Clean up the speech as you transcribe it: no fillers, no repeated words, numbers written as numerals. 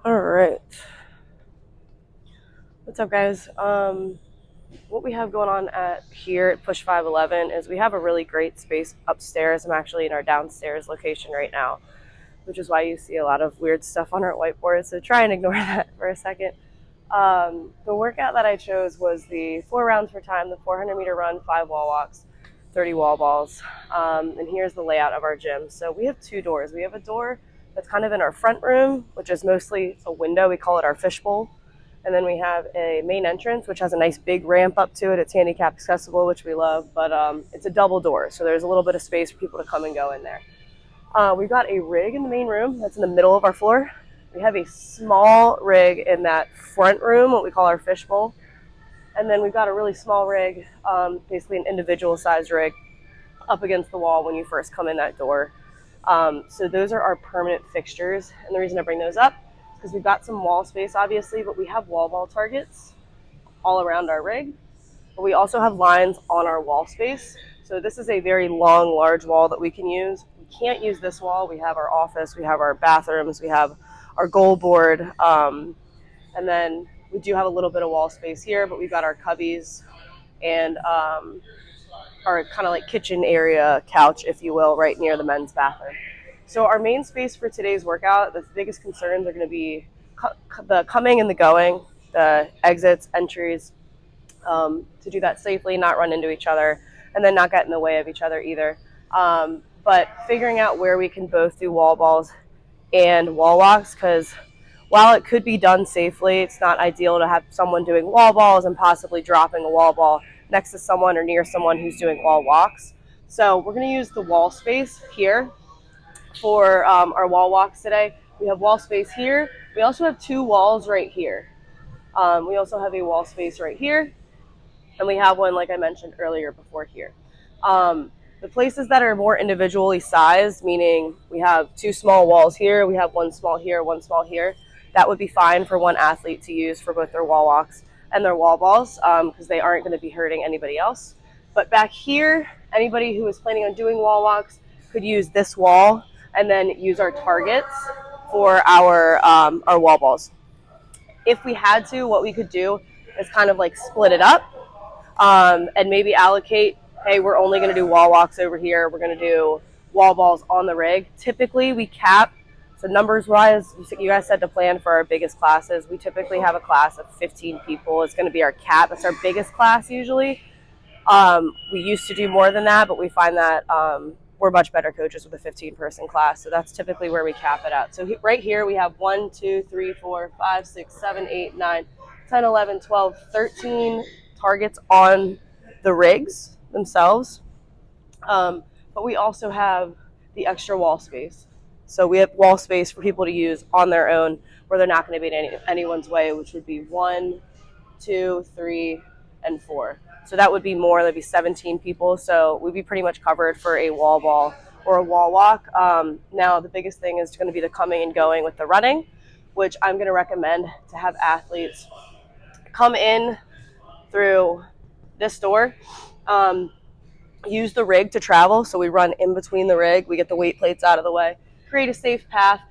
All right. What's up, guys? What we have going on here at Push511 is we have a really great space upstairs. I'm actually in our downstairs location right now, which is why you see a lot of weird stuff on our whiteboard. So try and ignore that for a second. The workout that I chose was the 4 rounds per time, the 400-meter run, 5 wall walks, 30 wall balls. And here's the layout of our gym. So we have 2 doors. We have a door that's kind of in our front room, which is mostly a window. We call it our fishbowl. And then we have a main entrance, which has a nice big ramp up to it. It's handicap accessible, which we love, but it's a double door. So there's a little bit of space for people to come and go in there. We've got a rig in the main room that's in the middle of our floor. We have a small rig in that front room, what we call our fishbowl. And then we've got a really small rig, basically an individual sized rig, up against the wall when you first come in that door. So those are our permanent fixtures. And the reason I bring those up is because we've got some wall space, obviously, but we have wall ball targets all around our rig. But we also have lines on our wall space. So this is a very long, large wall that we can use. We can't use this wall. We have our office, we have our bathrooms, we have our goal board, and then we do have a little bit of wall space here, but we've got our cubbies and our kind of like kitchen area couch, if you will, right near the men's bathroom. So our main space for today's workout, the biggest concerns are going to be the coming and the going, the exits, entries, to do that safely, not run into each other, and then not get in the way of each other either. But figuring out where we can both do wall balls and wall walks, because while it could be done safely, it's not ideal to have someone doing wall balls and possibly dropping a wall ball next to someone or near someone who's doing wall walks. So we're going to use the wall space here for our wall walks today. We have wall space here. We also have 2 walls right here. We also have a wall space right here, and we have one, like I mentioned earlier, before here. The places that are more individually sized, meaning we have 2 small walls here, we have 1 small here, 1 small here, that would be fine for one athlete to use for both their wall walks and their wall balls, because they aren't going to be hurting anybody else. But back here, anybody who is planning on doing wall walks could use this wall and then use our targets for our wall balls. If we had to, what we could do is kind of like split it up, and maybe allocate, hey, we're only going to do wall walks over here. We're going to do wall balls on the rig. Typically, we cap, so numbers-wise, you guys said to plan for our biggest classes. We typically have a class of 15 people. It's going to be our cap. It's our biggest class usually. We used to do more than that, but we find that we're much better coaches with a 15-person class. So that's typically where we cap it at. So right here we have 1, 2, 3, 4, 5, 6, 7, 8, 9, 10, 11, 12, 13 targets on the rigs themselves. But we also have the extra wall space. So we have wall space for people to use on their own where they're not going to be in anyone's way, which would be 1, 2, 3, and 4. So that would be more, that'd be 17 people. So we'd be pretty much covered for a wall ball or a wall walk. Now, the biggest thing is going to be the coming and going with the running, which I'm going to recommend to have athletes come in through this door, use the rig to travel. So we run in between the rig, we get the weight plates out of the way, create a safe path,